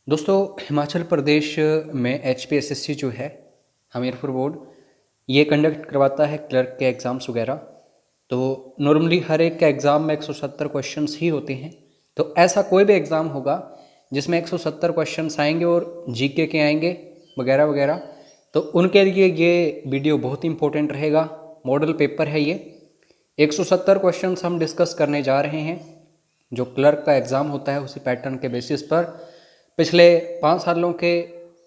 दोस्तों हिमाचल प्रदेश में HPSSC जो है हमीरपुर बोर्ड ये कंडक्ट करवाता है क्लर्क के एग्ज़ाम्स वगैरह। तो नॉर्मली हर एक के एग्ज़ाम में 170 क्वेश्चंस ही होते हैं। तो ऐसा कोई भी एग्ज़ाम होगा जिसमें 170 क्वेश्चंस आएंगे और जीके के आएंगे वगैरह वगैरह, तो उनके लिए ये वीडियो बहुत इंपॉर्टेंट रहेगा। मॉडल पेपर है ये। 170 क्वेश्चंस हम डिस्कस करने जा रहे हैं। जो क्लर्क का एग्ज़ाम होता है उसी पैटर्न के बेसिस पर पिछले 5 सालों के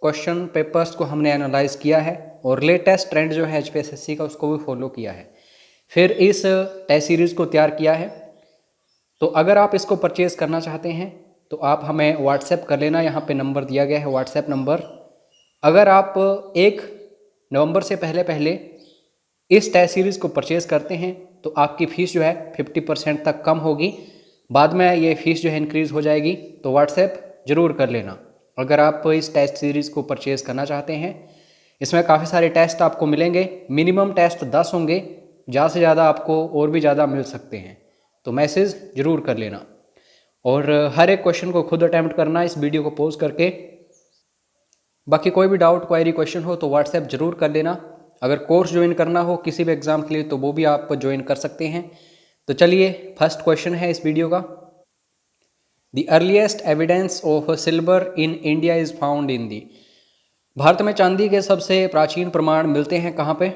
क्वेश्चन पेपर्स को हमने एनालाइज किया है और लेटेस्ट ट्रेंड जो है HPSSC का उसको भी फॉलो किया है, फिर इस टेस्ट सीरीज़ को तैयार किया है। तो अगर आप इसको परचेज़ करना चाहते हैं तो आप हमें व्हाट्सएप कर लेना, यहाँ पे नंबर दिया गया है व्हाट्सएप नंबर। अगर आप 1 नवंबर से पहले पहले इस टेस्ट सीरीज़ को परचेज़ करते हैं तो आपकी फ़ीस जो है 50% तक कम होगी। बाद में ये फ़ीस जो है इंक्रीज़ हो जाएगी। तो व्हाट्सएप ज़रूर कर लेना अगर आप इस टेस्ट सीरीज़ को परचेज़ करना चाहते हैं। इसमें काफ़ी सारे टेस्ट आपको मिलेंगे। मिनिमम टेस्ट 10 होंगे, ज़्यादा से ज़्यादा आपको और भी ज़्यादा मिल सकते हैं। तो मैसेज ज़रूर कर लेना और हर एक क्वेश्चन को खुद अटैम्प्ट करना इस वीडियो को पॉज करके। बाकी कोई भी डाउट क्वायरी क्वेश्चन हो तो व्हाट्सएप ज़रूर कर लेना। अगर कोर्स ज्वाइन करना हो किसी भी एग्ज़ाम के लिए तो वो भी आप ज्वाइन कर सकते हैं। तो चलिए फर्स्ट क्वेश्चन है इस वीडियो का। The earliest evidence of silver in India is found in the. Bharat में चांदी के सबसे प्राचीन प्रमाण मिलते हैं कहाँ पे?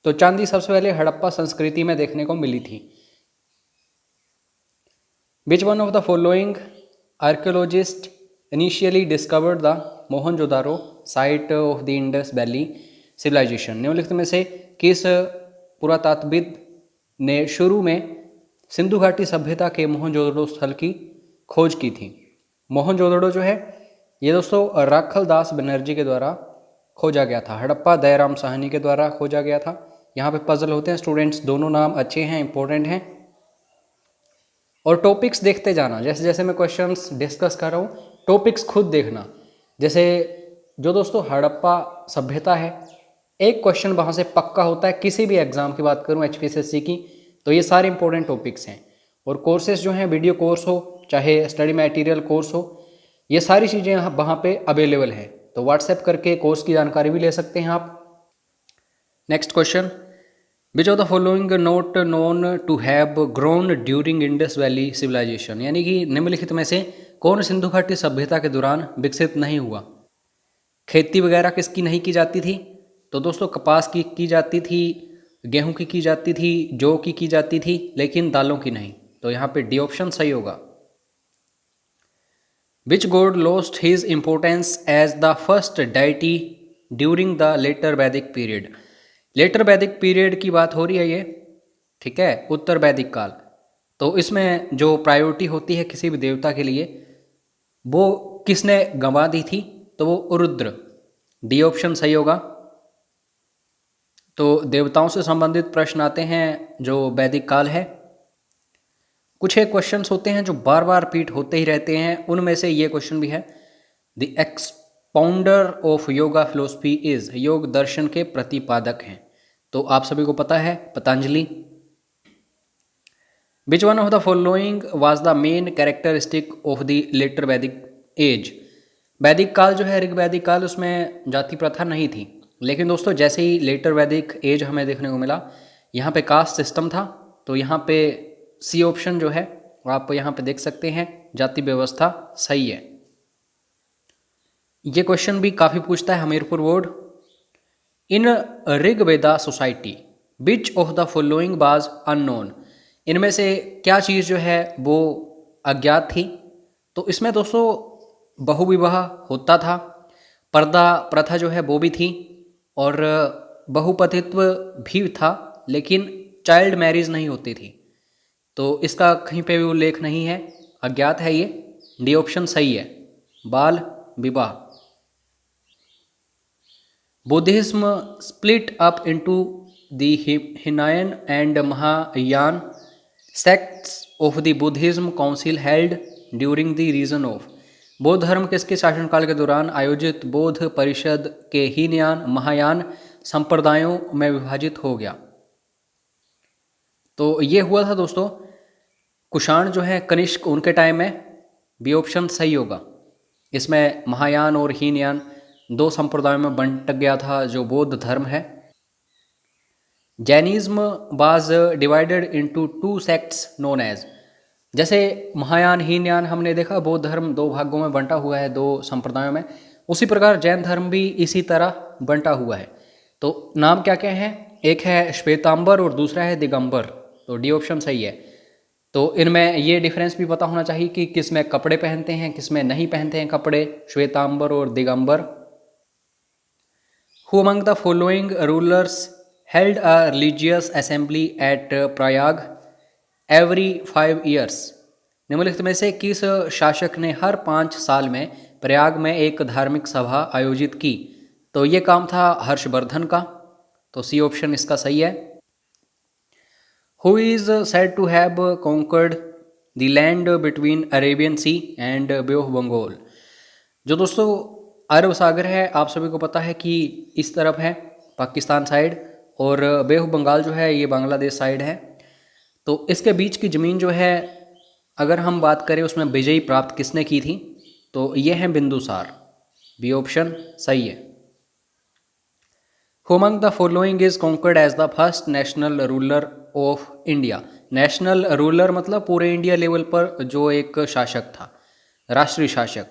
तो चांदी सबसे पहले हड़प्पा संस्कृति में देखने को मिली थी। Which one of the following archaeologist initially discovered the Mohenjodaro site of the Indus Valley civilisation. निम्नलिखित में से किस पुरातात्विद ने शुरू में सिंधु घाटी सभ्यता के मोहनजोदड़ो स्थल की खोज की थी? मोहनजोदड़ो जो है ये दोस्तों राखल दास बनर्जी के द्वारा खोजा गया था। हड़प्पा दयाराम साहनी के द्वारा खोजा गया था। यहाँ पे पजल होते हैं स्टूडेंट्स, दोनों नाम अच्छे हैं, इंपॉर्टेंट हैं। और टॉपिक्स देखते जाना, जैसे जैसे मैं क्वेश्चंस डिस्कस कर रहा हूँ टॉपिक्स खुद देखना। जैसे जो दोस्तों हड़प्पा सभ्यता है, एक क्वेश्चन वहाँ से पक्का होता है। किसी भी एग्जाम की बात करूँ HPSSC की, तो ये सारे इंपॉर्टेंट टॉपिक्स हैं। और कोर्सेज जो हैं, वीडियो कोर्स हो चाहे स्टडी मटेरियल कोर्स हो, ये सारी चीज़ें वहाँ पे अवेलेबल हैं। तो व्हाट्सएप करके कोर्स की जानकारी भी ले सकते हैं आप। Next question, which of the following not known to have grown during Indus Valley civilisation. यानी कि निम्नलिखित में से कौन सिंधु घाटी सभ्यता के दौरान विकसित नहीं हुआ? खेती वगैरह किसकी नहीं की जाती थी? तो दोस्तों कपास की जाती थी, गेहूं की जाती थी, जौ की जाती थी, लेकिन दालों की नहीं। तो यहाँ पे डी ऑप्शन सही होगा। Which god lost his importance as the first deity during the later Vedic period. Later Vedic period की बात हो रही है ये, ठीक है, उत्तर वैदिक काल। तो इसमें जो प्रायोरिटी होती है किसी भी देवता के लिए, वो किसने गंवा दी थी? तो वो रुद्र। डी ऑप्शन सही होगा। तो देवताओं से संबंधित प्रश्न आते हैं जो वैदिक काल है। कुछ एक क्वेश्चंस होते हैं जो बार बार रिपीट होते ही रहते हैं, उनमें से ये क्वेश्चन भी है। The expounder of yoga philosophy is, योग दर्शन के प्रतिपादक हैं। तो आप सभी को पता है Patanjali. Which one of the following was the main characteristic of the later Vedic age. वैदिक काल जो है ऋग वैदिक काल, उसमें जाति प्रथा नहीं थी। लेकिन दोस्तों जैसे ही लेटर वैदिक एज हमें देखने को मिला, यहाँ पे कास्ट सिस्टम था। तो यहाँ पे सी ऑप्शन जो है आप यहाँ पे देख सकते हैं, जाति व्यवस्था सही है। ये क्वेश्चन भी काफ़ी पूछता है Hamirpur board. In Rigveda society which of the following was unknown. इनमें से क्या चीज़ जो है वो अज्ञात थी? तो इसमें दोस्तों बहुविवाह होता था, पर्दा प्रथा जो है वो भी थी, और बहुपतित्व भी था, लेकिन चाइल्ड मैरिज नहीं होती थी। तो इसका कहीं पे भी उल्लेख नहीं है, अज्ञात है ये। डी ऑप्शन सही है, बाल विवाह। Buddhism split up into the Hinayana and Mahayana sects of the Buddhism council held during the region of. बौद्ध धर्म किसके शासनकाल के दौरान आयोजित बौद्ध परिषद के हीनयान महायान संप्रदायों में विभाजित हो गया? तो ये हुआ था दोस्तों कुषाण जो है कनिष्क उनके टाइम में। बी ऑप्शन सही होगा। इसमें महायान और हीनयान दो संप्रदायों में बंट गया था जो बौद्ध धर्म है। Jainism was divided into two sects known as, जैसे महायान हीनयान हमने देखा बौद्ध धर्म दो भागों में बंटा हुआ है, दो संप्रदायों में, उसी प्रकार जैन धर्म भी इसी तरह बंटा हुआ है। तो नाम क्या क्या है, एक है श्वेतांबर और दूसरा है दिगंबर, तो डी ऑप्शन सही है। तो इनमें ये डिफरेंस भी पता होना चाहिए कि किस में कपड़े पहनते हैं किस में नहीं पहनते हैं कपड़े, श्वेतांबर और Digambar. Who among the following rulers held a religious assembly at Prayag every 5 years, निम्नलिखित में से किस शासक ने हर 5 साल में प्रयाग में एक धार्मिक सभा आयोजित की? तो ये काम था हर्षवर्धन का, तो सी ऑप्शन इसका सही है। Who is said to have conquered the land between Arabian Sea and Bay of Bengal, जो दोस्तों अरब सागर है आप सभी को पता है कि इस तरफ है पाकिस्तान साइड, और बे ऑफ बंगाल जो है ये बांग्लादेश साइड है। तो इसके बीच की ज़मीन जो है अगर हम बात करें उसमें विजयी प्राप्त किसने की थी, तो ये है बिंदुसार, बी ऑप्शन सही है। Who among the following is conquered as the first national ruler of India, national ruler मतलब पूरे इंडिया लेवल पर जो एक शासक था, राष्ट्रीय शासक,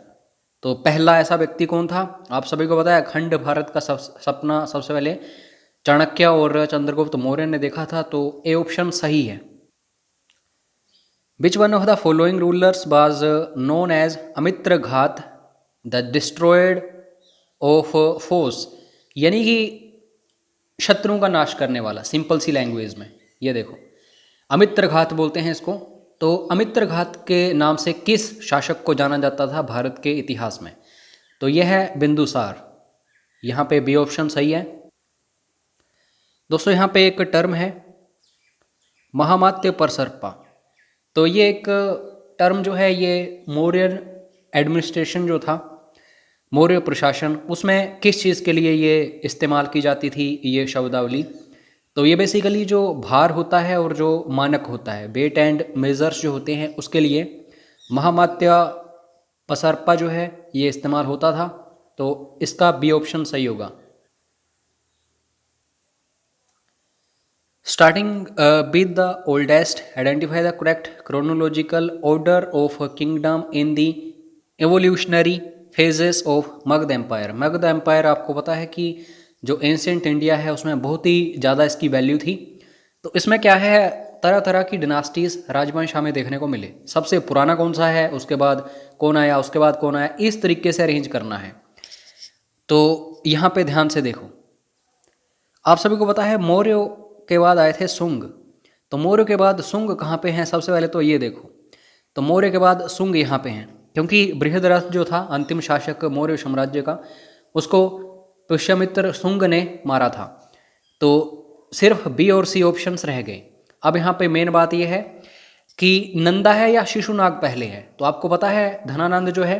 तो पहला ऐसा व्यक्ति कौन था? आप सभी को पता है अखंड भारत का सपना सबसे पहले चाणक्य और चंद्रगुप्त मौर्य ने देखा था, तो ए ऑप्शन सही है। Which one of the following rulers was known as Amitraghat the destroyed of force, यानी कि शत्रुओं का नाश करने वाला, सिंपल सी लैंग्वेज में ये देखो अमित्र घात बोलते हैं इसको। तो अमित्र घात के नाम से किस शासक को जाना जाता था भारत के इतिहास में? तो यह है बिंदुसार, यहाँ पे बी ऑप्शन सही है। दोस्तों यहाँ पे एक टर्म है महामात्य परसर्पा, तो ये एक टर्म जो है ये मौर्य एडमिनिस्ट्रेशन जो था, मौर्य प्रशासन, उसमें किस चीज़ के लिए ये इस्तेमाल की जाती थी ये शब्दावली? तो ये बेसिकली जो भार होता है और जो मानक होता है, वेट एंड मेजर्स जो होते हैं, उसके लिए महामात्य पसरपा जो है ये इस्तेमाल होता था, तो इसका बी ऑप्शन सही होगा। Starting with the oldest identify the correct chronological order of kingdom in the evolutionary phases of Magadh empire. Magadh empire आपको पता है कि जो एंशिएंट इंडिया है उसमें बहुत ही ज़्यादा इसकी वैल्यू थी। तो इसमें क्या है, तरह तरह की डिनास्टीज राजवंश हमें देखने को मिले, सबसे पुराना कौन सा है, उसके बाद कौन आया, उसके बाद कौन आया, इस तरीके से अरेंज करना है। तो यहाँ पे ध्यान से देखो, आप सभी को पता है मौर्य के बाद आए थे सुंग, तो मौर्य के बाद सुंग कहाँ पे हैं? सबसे पहले तो ये देखो, तो मौर्य के बाद सुंग यहाँ पे हैं, क्योंकि बृहद्रथ जो था अंतिम शासक मौर्य साम्राज्य का, उसको पुष्यमित्र सुंग ने मारा था। तो सिर्फ बी और सी ऑप्शंस रह गए। अब यहाँ पे मेन बात यह है कि नंदा है या शिशुनाग पहले है। तो आपको पता है धनानंद जो है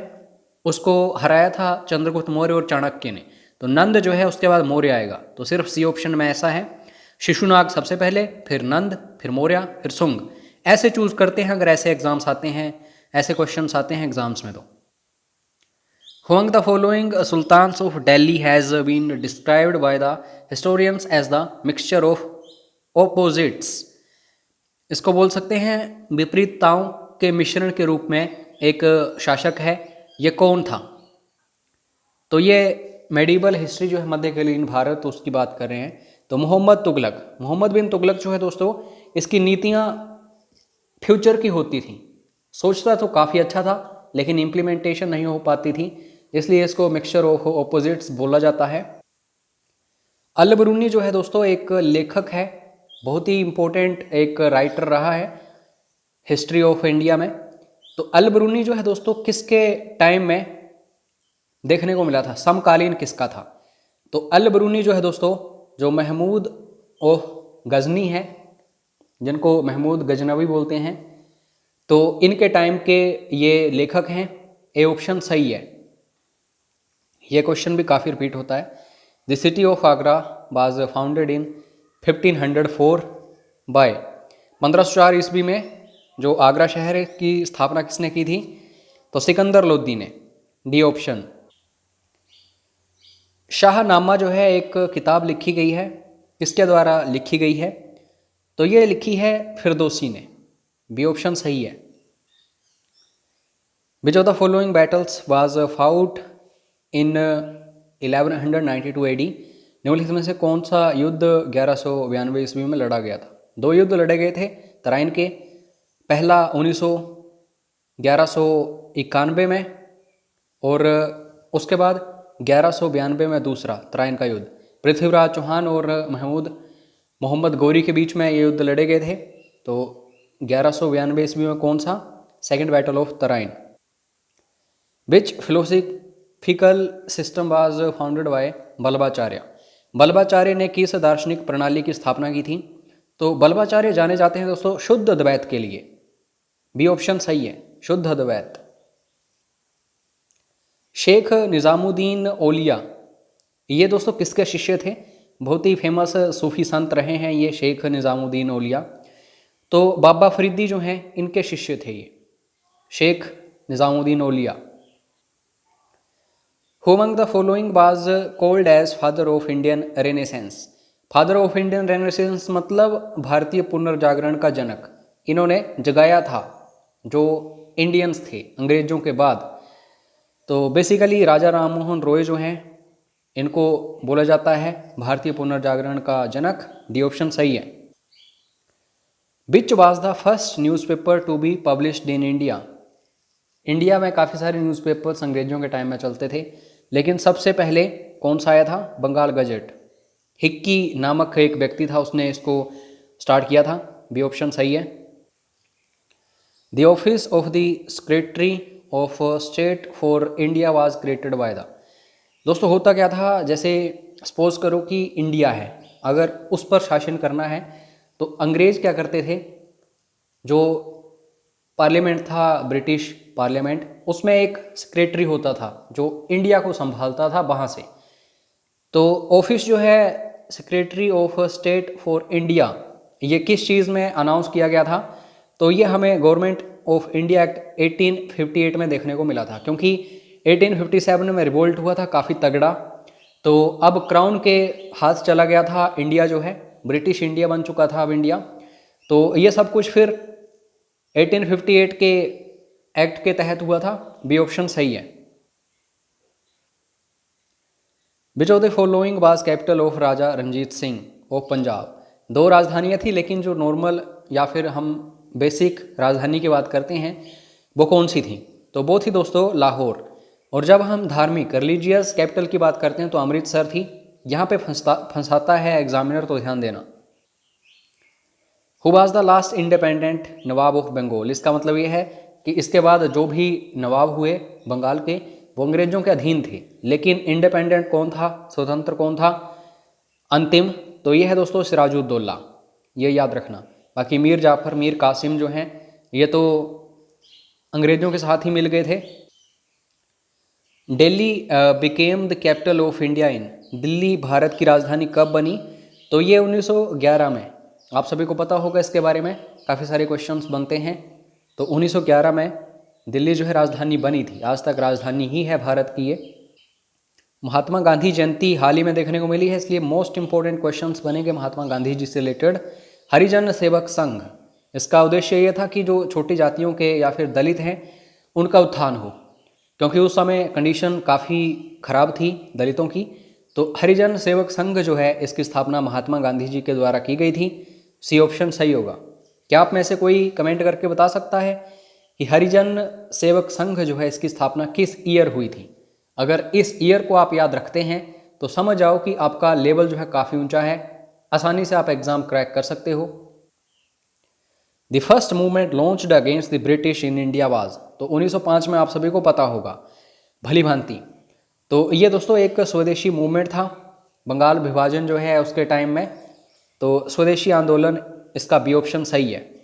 उसको हराया था चंद्रगुप्त मौर्य और चाणक्य ने, तो नंद जो है उसके बाद मौर्य आएगा। तो सिर्फ सी ऑप्शन में ऐसा है, शिशुनाग सबसे पहले, फिर नंद, फिर मौर्य, फिर सुंग, ऐसे चूज करते हैं अगर ऐसे एग्जाम्स आते हैं, ऐसे क्वेश्चंस आते हैं एग्जाम्स में। तो Among the following sultans of Delhi has been described by the historians as the mixture of opposites, इसको बोल सकते हैं विपरीतताओं के मिश्रण के रूप में एक शासक है, ये कौन था? तो ये मेडिवल हिस्ट्री जो है मध्यकालीन भारत उसकी बात कर रहे हैं, तो मोहम्मद तुगलक, मोहम्मद बिन तुगलक जो है दोस्तों, इसकी नीतियाँ फ्यूचर की होती थी, सोचता तो काफ़ी अच्छा था लेकिन इम्प्लीमेंटेशन नहीं हो पाती थी, इसलिए इसको मिक्सचर ऑफ ऑपोजिट्स बोला जाता है। अल बरूनी जो है दोस्तों एक लेखक है, बहुत ही इम्पोर्टेंट एक राइटर रहा है हिस्ट्री ऑफ इंडिया में। तो अल बरूनी जो है दोस्तों किसके टाइम में देखने को मिला था, समकालीन किसका था? तो अल बरूनी जो है दोस्तों, जो महमूद ओह गजनी है, जिनको महमूद गजनवी बोलते हैं, तो इनके टाइम के ये लेखक हैं। ए ऑप्शन सही है। ये क्वेश्चन भी काफ़ी रिपीट होता है। The city of Agra was founded in 1504 by 1504 ईस्वी में जो आगरा शहर की स्थापना किसने की थी? तो सिकंदर लोदी ने, डी ऑप्शन। शाहनामा जो है एक किताब लिखी गई है, किसके द्वारा लिखी गई है? तो ये लिखी है फिरदौसी ने, बी ऑप्शन सही है। Which of the following battles was fought in 1192 AD? निम्नलिखित में से कौन सा युद्ध 1192 ईस्वी में लड़ा गया था? दो युद्ध लड़े गए थे तराइन के, पहला 1191 में और उसके बाद 1192 में दूसरा तराइन का युद्ध। पृथ्वीराज चौहान और मोहम्मद गौरी के बीच में ये युद्ध लड़े गए थे। तो 1192 ईस्वी में कौन सा? Second battle of Tarain. Which philosophical system was founded by Vallabhacharya? Vallabhacharya ने किस दार्शनिक प्रणाली की स्थापना की थी? तो बल्लभाचार्य जाने जाते हैं दोस्तों शुद्ध द्वैत के लिए, बी ऑप्शन सही है, शुद्ध द्वैत। शेख निजामुद्दीन औलिया, ये दोस्तों किसके शिष्य थे? बहुत ही फेमस सूफी संत रहे हैं ये शेख निजामुद्दीन औलिया। तो बाबा फरीदी जो हैं इनके शिष्य थे ये Sheikh Nizamuddin Auliya. Who among the following was called as father of Indian renaissance? Father of Indian renaissance मतलब भारतीय पुनर्जागरण का जनक। इन्होंने जगाया था जो इंडियंस थे अंग्रेजों के बाद। तो बेसिकली राजा राममोहन रॉय जो हैं इनको बोला जाता है भारतीय पुनर्जागरण का जनक, डी ऑप्शन सही है। Which was the first newspaper to be published in India? India में काफ़ी सारे न्यूज़पेपर्स अंग्रेजों के टाइम में चलते थे, लेकिन सबसे पहले कौन सा आया था? बंगाल गजेट। हिक्की नामक एक व्यक्ति था, उसने इसको स्टार्ट किया था, बी ऑप्शन सही है। The office of the secretary of state for India was created by the? दोस्तों होता क्या था, जैसे सपोज करो कि इंडिया है, अगर उस पर शासन करना है तो अंग्रेज क्या करते थे, जो पार्लियामेंट था ब्रिटिश पार्लियामेंट, उसमें एक सेक्रेटरी होता था जो इंडिया को संभालता था वहाँ से। तो ऑफिस जो है secretary of state for India, ये किस चीज़ में अनाउंस किया गया था? तो ये हमें गवर्नमेंट ऑफ इंडिया एक्ट 1858 में देखने को मिला था, क्योंकि 1857 में रिवोल्ट हुआ था काफ़ी तगड़ा। तो अब क्राउन के हाथ चला गया था इंडिया, जो है ब्रिटिश इंडिया बन चुका था अब इंडिया। तो ये सब कुछ फिर 1858 के एक्ट के तहत हुआ था, बी ऑप्शन सही है। Which of the following was capital of Raja Ranjit Singh of Punjab? दो राजधानियाँ थी, लेकिन जो नॉर्मल या फिर हम बेसिक राजधानी की बात करते हैं वो कौन सी थी? तो वो थी दोस्तों लाहौर। और जब हम धार्मिक रिलीजियस कैपिटल की बात करते हैं तो अमृतसर थी। यहाँ पे फंसाता है एग्जामिनर, तो ध्यान देना। Who was the last independent Nawab of Bengal? इसका मतलब ये है कि इसके बाद जो भी नवाब हुए बंगाल के वो अंग्रेजों के अधीन थे, लेकिन इंडिपेंडेंट कौन था, स्वतंत्र कौन था अंतिम? तो ये है दोस्तों सिराजुद्दौला, ये याद रखना। बाकी मीर जाफर, मीर कासिम जो हैं ये तो अंग्रेजों के साथ ही मिल गए थे। Delhi became the capital of India in? Delhi Bharat की राजधानी कब बनी? तो ये 1911 में। आप सभी को पता होगा इसके बारे में, काफ़ी सारे क्वेश्चंस बनते हैं। तो 1911 में दिल्ली जो है राजधानी बनी थी, आज तक राजधानी ही है भारत की ये। महात्मा गांधी जयंती हाल ही में देखने को मिली है, इसलिए मोस्ट इंपॉर्टेंट क्वेश्चंस बनेंगे महात्मा गांधी जी से रिलेटेड। हरिजन सेवक संघ, इसका उद्देश्य ये था कि जो छोटी जातियों के या फिर दलित हैं उनका उत्थान हो, क्योंकि उस समय कंडीशन काफ़ी ख़राब थी दलितों की। तो हरिजन सेवक संघ जो है इसकी स्थापना महात्मा गांधी जी के द्वारा की गई थी, सी ऑप्शन सही होगा। क्या आप में से कोई कमेंट करके बता सकता है कि हरिजन सेवक संघ जो है इसकी स्थापना किस ईयर हुई थी? अगर इस ईयर को आप याद रखते हैं तो समझ जाओ कि आपका लेवल जो है काफ़ी ऊंचा है, आसानी से आप एग्जाम क्रैक कर सकते हो। The first movement launched against the British in India was? तो 1905 में, आप सभी को पता होगा भली भांति। तो ये दोस्तों एक स्वदेशी मूवमेंट था, बंगाल विभाजन जो है उसके टाइम में। तो स्वदेशी आंदोलन, इसका बी ऑप्शन सही है।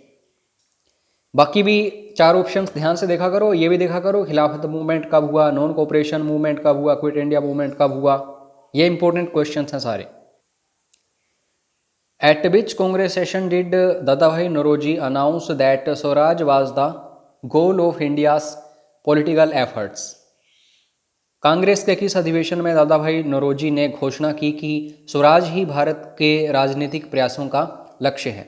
बाकी भी चार ऑप्शंस ध्यान से देखा करो, ये भी देखा करो खिलाफत मूवमेंट कब हुआ, नॉन कोऑपरेशन मूवमेंट कब हुआ, क्विट इंडिया मूवमेंट कब हुआ, ये इंपॉर्टेंट क्वेश्चंस हैं सारे। At which Congress session did Dadabhai Naoroji announce that Swaraj was the goal of India's political efforts. Congress के किस अधिवेशन में दादा भाई नौरोजी ने घोषणा की कि स्वराज ही भारत के राजनीतिक प्रयासों का लक्ष्य है?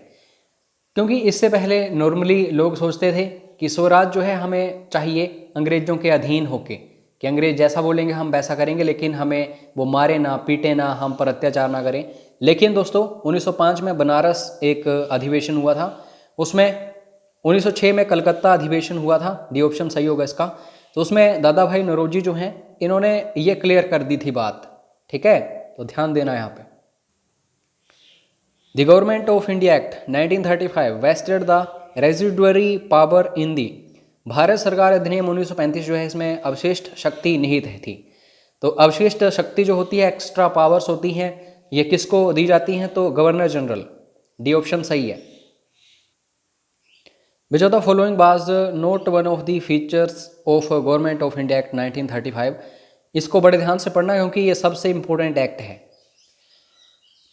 क्योंकि इससे पहले नॉर्मली लोग सोचते थे कि स्वराज जो है हमें चाहिए अंग्रेजों के अधीन होके, कि अंग्रेज जैसा बोलेंगे हम वैसा करेंगे, लेकिन हमें वो मारे ना, पीटे ना, हम पर अत्याचार ना करें। लेकिन दोस्तों 1905 में बनारस एक अधिवेशन हुआ था, उसमें 1906 में कलकत्ता अधिवेशन हुआ था, डी ऑप्शन सही होगा इसका। तो उसमें दादा भाई नौरोजी जो हैं इन्होंने ये क्लियर कर दी थी बात, ठीक है, तो ध्यान देना यहाँ पे। The government of India act 1935 vested the residuary power in the. Bharat सरकार अधिनियम 1935 जो है इसमें अवशिष्ट शक्ति निहित थी। तो अवशिष्ट शक्ति जो होती है, एक्स्ट्रा पावर्स होती हैं, ये किसको दी जाती हैं? तो गवर्नर जनरल, डी ऑप्शन सही है। Which of the following was not one of the features of government of India act 1935। इसको बड़े ध्यान से पढ़ना क्योंकि ये सबसे इंपॉर्टेंट एक्ट है।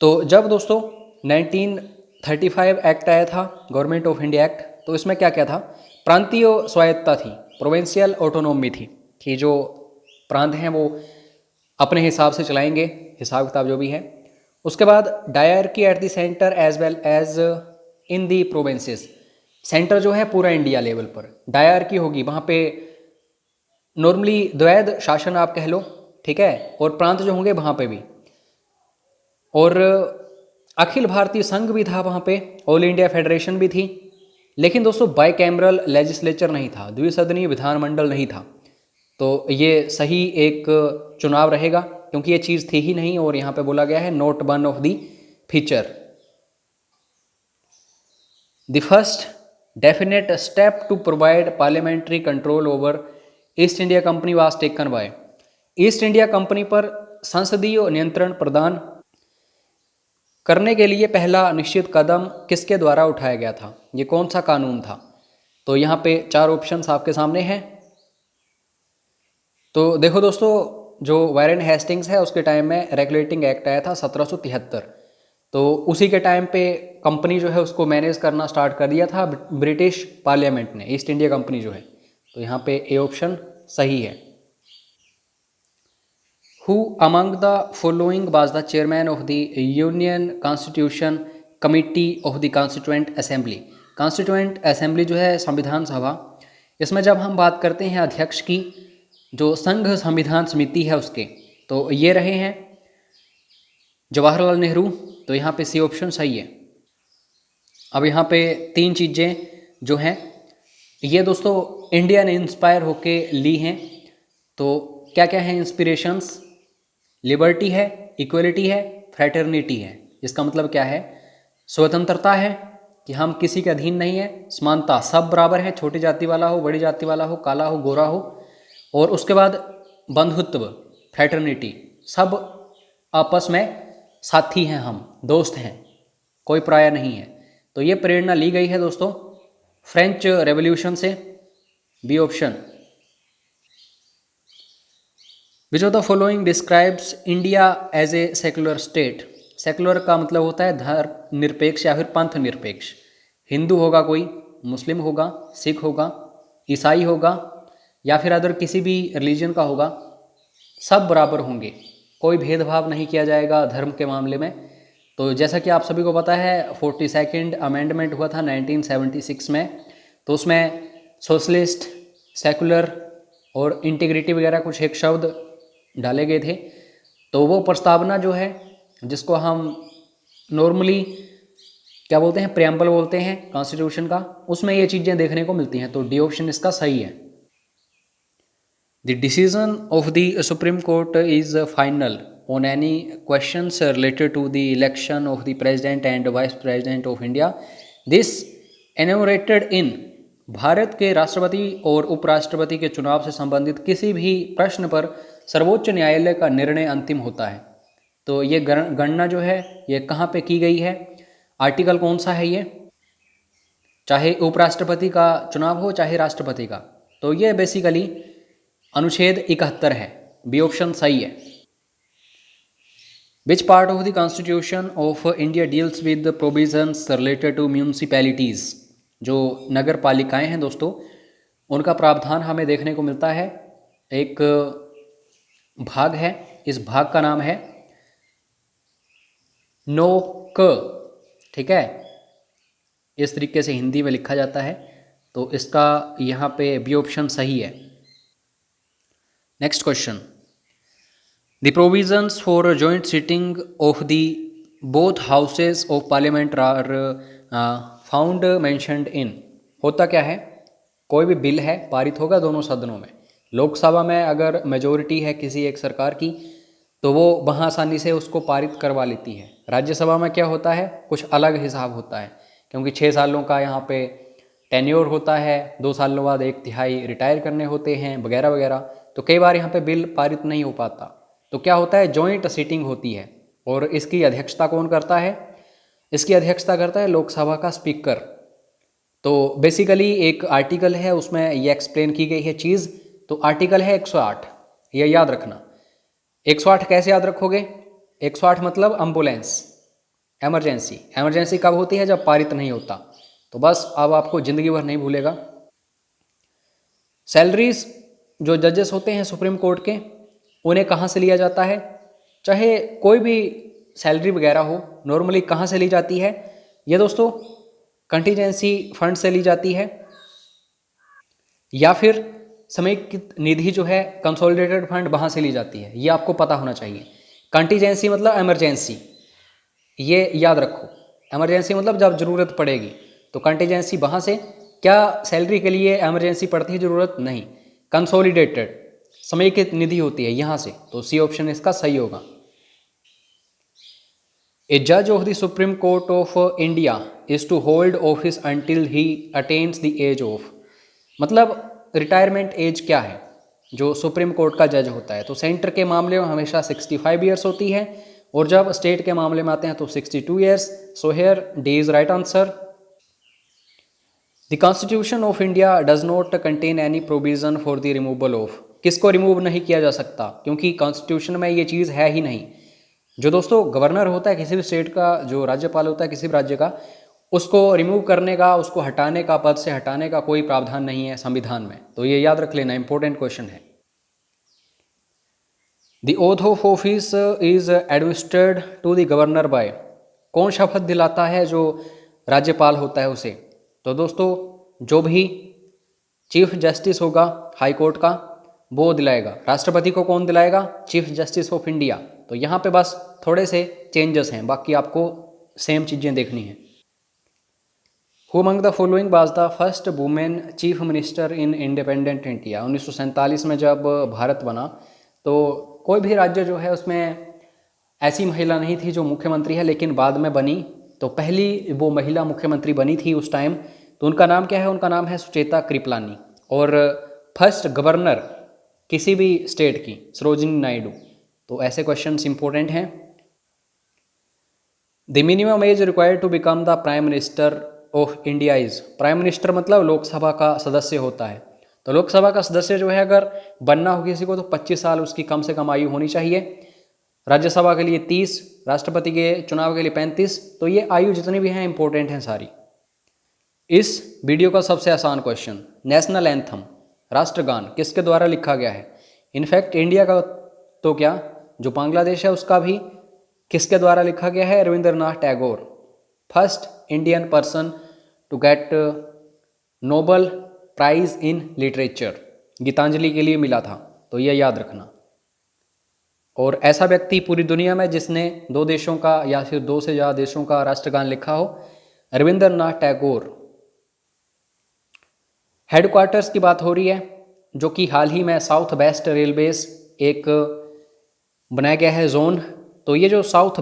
तो जब दोस्तों 1935 एक्ट आया था, गवर्नमेंट ऑफ इंडिया एक्ट, तो इसमें क्या क्या था? प्रांतीय स्वायत्तता थी, प्रोविंशियल ऑटोनॉमी थी, कि जो प्रांत हैं वो अपने हिसाब से चलाएंगे, हिसाब किताब जो भी है। उसके बाद dyarchy at the centre as well as in the provinces. Centre जो है पूरा इंडिया लेवल पर डायरकी होगी, वहाँ पे नॉर्मली द्वैध शासन आप कह लो, ठीक है, और प्रांत जो होंगे वहाँ पे भी। और अखिल भारतीय संघ भी था वहाँ पे, ऑल इंडिया फेडरेशन भी थी। लेकिन दोस्तों बाई कैमरल लेजिस्लेचर नहीं था, द्विसदनीय विधानमंडल नहीं था। तो ये सही एक चुनाव रहेगा क्योंकि ये चीज़ थी ही नहीं, और यहाँ पे बोला गया है note one of the feature. The first definite step to provide parliamentary control over East India Company was taken by. East India Company पर संसदीय नियंत्रण प्रदान करने के लिए पहला निश्चित कदम किसके द्वारा उठाया गया था? ये कौन सा कानून था? तो यहाँ पे 4 ऑप्शंस आपके सामने हैं। तो देखो दोस्तों, जो वारेन हेस्टिंग्स है उसके टाइम में रेगुलेटिंग एक्ट आया था 1773, तो उसी के टाइम पे कंपनी जो है उसको मैनेज करना स्टार्ट कर दिया था ब्रिटिश पार्लियामेंट ने, ईस्ट इंडिया कंपनी जो है। तो यहाँ पे ए ऑप्शन सही है। Who among the following was the chairman of the Union Constitution Committee of the Constituent Assembly? Constituent Assembly जो है संविधान सभा, इसमें जब हम बात करते हैं अध्यक्ष की, जो संघ संविधान समिति है उसके, तो ये रहे हैं जवाहरलाल नेहरू। तो यहाँ पे सी ऑप्शन सही है। अब यहाँ पे 3 चीज़ें जो हैं ये दोस्तों इंडिया ने इंस्पायर होके ली हैं। तो क्या क्या है इंस्पिरेशंस? लिबर्टी है, इक्वलिटी है, फ्रैटर्निटी है। इसका मतलब क्या है? स्वतंत्रता है कि हम किसी के अधीन नहीं है, समानता, सब बराबर है, छोटी जाति वाला हो, बड़ी जाति वाला हो, काला हो, गोरा हो, और उसके बाद बंधुत्व, फ्रैटर्निटी, सब आपस में साथी हैं, हम दोस्त हैं, कोई पराया नहीं है। तो ये प्रेरणा ली गई है दोस्तों फ्रेंच रेवोल्यूशन से, B option. Which of the following describes India as a secular state? Secular का मतलब होता है धर्म निरपेक्ष या फिर पंथ निरपेक्ष। हिंदू होगा कोई, मुस्लिम होगा, सिख होगा, ईसाई होगा, या फिर अदर किसी भी रिलीजन का होगा, सब बराबर होंगे, कोई भेदभाव नहीं किया जाएगा धर्म के मामले में। तो जैसा कि आप सभी को पता है 42nd अमेंडमेंट हुआ था 1976 में, तो उसमें सोशलिस्ट, सेकुलर और इंटीग्रिटी वगैरह कुछ एक शब्द डाले गए थे। तो वो प्रस्तावना जो है, जिसको हम नॉर्मली क्या बोलते हैं, प्रेम्बल बोलते हैं कॉन्स्टिट्यूशन का, उसमें ये चीज़ें देखने को मिलती हैं। तो डी ऑप्शन इसका सही है। The decision of the supreme court is final on any questions related to the election of the president and vice president of India. This enumerated in. Bharat के राष्ट्रपति और उपराष्ट्रपति के चुनाव से संबंधित किसी भी प्रश्न पर सर्वोच्च न्यायालय का निर्णय अंतिम होता है। तो ये गणना जो है ये कहाँ पे की गई है? आर्टिकल कौन सा है ये? चाहे उपराष्ट्रपति का चुनाव हो चाहे राष्ट्रपति का, तो ये बेसिकली अनुच्छेद 71 है, बी ऑप्शन सही है। Which part of the constitution of India deals with the provisions related to municipalities? जो नगर पालिकाएँ हैं दोस्तों, उनका प्रावधान हमें देखने को मिलता है। एक भाग है, इस भाग का नाम है नोक, ठीक है, इस तरीके से हिंदी में लिखा जाता है। तो इसका यहाँ पे बी ऑप्शन सही है। Next question, the provisions for joint sitting of the both houses of parliament are found mentioned in. होता क्या है, कोई भी बिल है पारित होगा दोनों सदनों में। लोकसभा में अगर मेजोरिटी है किसी एक सरकार की तो वो वहाँ आसानी से उसको पारित करवा लेती है। राज्यसभा में क्या होता है, कुछ अलग हिसाब होता है, क्योंकि 6 सालों का यहाँ पे टेन्योर होता है, 2 सालों बाद 1/3 रिटायर करने होते हैं वगैरह वगैरह। तो कई बार यहाँ पे बिल पारित नहीं हो पाता। तो क्या होता है, जॉइंट सीटिंग होती है और इसकी अध्यक्षता कौन करता है, इसकी अध्यक्षता करता है लोकसभा का स्पीकर। तो बेसिकली एक आर्टिकल है उसमें ये एक्सप्लेन की गई है चीज़। तो आर्टिकल है 108, ये याद रखना। 108 कैसे याद रखोगे, 108 मतलब एम्बुलेंस, इमरजेंसी। इमरजेंसी कब होती है, जब पारित नहीं होता। तो बस अब आपको ज़िंदगी भर नहीं भूलेगा। सैलरीज जो जजेस होते हैं सुप्रीम कोर्ट के, उन्हें कहाँ से लिया जाता है, चाहे कोई भी सैलरी वगैरह हो, नॉर्मली कहाँ से ली जाती है, ये दोस्तों कंटीजेंसी फंड से ली जाती है, या फिर समेकित निधि जो है कंसोलिडेटेड फंड वहाँ से ली जाती है। ये आपको पता होना चाहिए। कंटीजेंसी मतलब इमरजेंसी, ये याद रखो। इमरजेंसी मतलब जब ज़रूरत पड़ेगी। तो कंटीजेंसी वहाँ से, क्या सैलरी के लिए इमरजेंसी पड़ती है ज़रूरत, नहीं। कंसोलिडेटेड समेकित निधि होती है यहाँ से। तो सी ऑप्शन इसका सही होगा। ए जज of the supreme Court of India is to hold office until he attains the age of, मतलब रिटायरमेंट एज क्या है जो सुप्रीम कोर्ट का जज होता है। तो सेंटर के मामले में हमेशा 65 ईयर्स होती है, और जब स्टेट के मामले में आते हैं तो 62 years. So here D is right answer. The constitution of India does not contain any provision for the removal of, किसको रिमूव नहीं किया जा सकता, क्योंकि कॉन्स्टिट्यूशन में ये चीज़ है ही नहीं। जो दोस्तों गवर्नर होता है किसी भी स्टेट का, जो राज्यपाल होता है किसी भी राज्य का, उसको रिमूव करने का, उसको हटाने का, पद से हटाने का कोई प्रावधान नहीं है संविधान में। तो ये याद रख लेना, इंपॉर्टेंट क्वेश्चन है। The oath of office is administered to the governor by, कौन शपथ दिलाता है जो राज्यपाल होता है उसे। तो दोस्तों जो भी चीफ जस्टिस होगा हाई कोर्ट का वो दिलाएगा। राष्ट्रपति को कौन दिलाएगा, चीफ जस्टिस ऑफ इंडिया। तो यहाँ पे बस थोड़े से चेंजेस हैं, बाकी आपको सेम चीज़ें देखनी हैं। Who among the following was the first women chief minister in independent India. 1947 में जब भारत बना तो कोई भी राज्य जो है उसमें ऐसी महिला नहीं थी जो मुख्यमंत्री है, लेकिन बाद में बनी। तो पहली वो महिला मुख्यमंत्री बनी थी उस टाइम। तो उनका नाम क्या है, उनका नाम है सुचेता कृपलानी। और फर्स्ट गवर्नर किसी भी स्टेट की सरोजिनी नायडू। तो ऐसे क्वेश्चंस इंपॉर्टेंट हैं। The minimum age required to become the prime minister of India is, prime minister मतलब लोकसभा का सदस्य होता है। तो लोकसभा का सदस्य जो है अगर बनना हो किसी को तो 25 साल उसकी कम से कम आयु होनी चाहिए। राज्यसभा के लिए 30, राष्ट्रपति के चुनाव के लिए 35। तो ये आयु जितनी भी हैं इंपॉर्टेंट हैं सारी। इस वीडियो का सबसे आसान क्वेश्चन, नेशनल एंथम राष्ट्रगान किसके द्वारा लिखा गया है। इनफैक्ट इंडिया का तो क्या, जो बांग्लादेश है उसका भी किसके द्वारा लिखा गया है, Rabindranath Tagore, first Indian person to get Nobel prize in literature, Gitanjali के लिए मिला था। तो यह याद रखना। और ऐसा व्यक्ति पूरी दुनिया में जिसने 2 देशों का या फिर 2 से ज़्यादा देशों का राष्ट्रगान लिखा हो, रविंद्रनाथ टैगोर। हेडक्वार्टर्स की बात हो रही है, जो कि हाल ही में साउथ वेस्ट रेलवेज एक बनाया गया है जोन। तो ये जो साउथ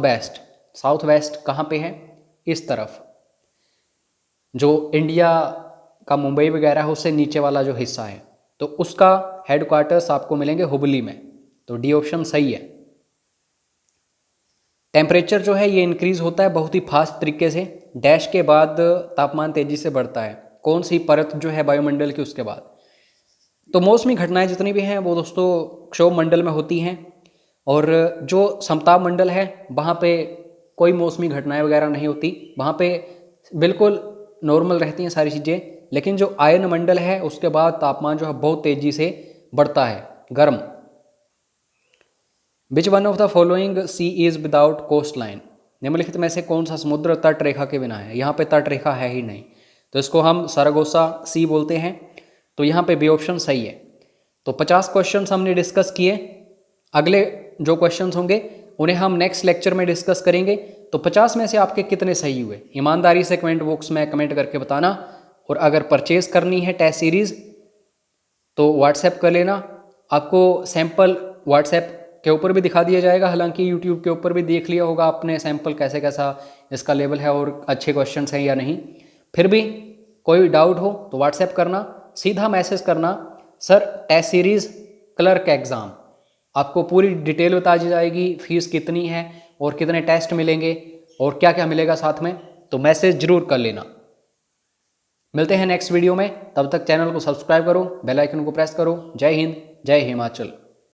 वेस्ट कहाँ पे है, इस तरफ, जो इंडिया का मुंबई वगैरह है उससे नीचे वाला जो हिस्सा है, तो उसका हेडक्वार्टर्स आपको मिलेंगे हुबली में। तो डी ऑप्शन सही है। टेम्परेचर जो है ये इंक्रीज होता है बहुत ही फास्ट तरीके से, डैश के बाद तापमान तेजी से बढ़ता है। कौन सी परत जो है वायुमंडल की, उसके बाद। तो मौसमी घटनाएं जितनी भी हैं वो दोस्तों क्षोभ मंडल में होती हैं, और जो समताप मंडल है वहाँ पे कोई मौसमी घटनाएं वगैरह नहीं होती, वहाँ पे बिल्कुल नॉर्मल रहती हैं सारी चीज़ें। लेकिन जो आयन मंडल है उसके बाद तापमान जो है बहुत तेजी से बढ़ता है, गर्म। Which one of the following sea is without coast line, निम्नलिखित में से कौन सा समुद्र तट रेखा के बिना है। यहाँ पे तट रेखा है ही नहीं, तो इसको हम सरागोसा सी बोलते हैं। तो यहाँ पे बी ऑप्शन सही है। तो 50 क्वेश्चन हमने डिस्कस किए। अगले जो क्वेश्चंस होंगे उन्हें हम नेक्स्ट लेक्चर में डिस्कस करेंगे। तो 50 में से आपके कितने सही हुए, ईमानदारी से कमेंट बॉक्स में कमेंट करके बताना। और अगर परचेज करनी है टेस्ट सीरीज़ तो व्हाट्सएप कर लेना, आपको सैंपल व्हाट्सएप के ऊपर भी दिखा दिया जाएगा। हालांकि यूट्यूब के ऊपर भी देख लिया होगा आपने सैंपल कैसे कैसा इसका लेवल है और अच्छे क्वेश्चन हैं या नहीं। फिर भी कोई डाउट हो तो व्हाट्सएप करना, सीधा मैसेज करना, sir test series clerk exam, आपको पूरी डिटेल बता दी जाएगी, फीस कितनी है और कितने टेस्ट मिलेंगे और क्या क्या मिलेगा साथ में। तो मैसेज जरूर कर लेना। मिलते हैं नेक्स्ट वीडियो में, तब तक चैनल को सब्सक्राइब करो, बेल आइकन को प्रेस करो। जय हिंद, जय हिमाचल।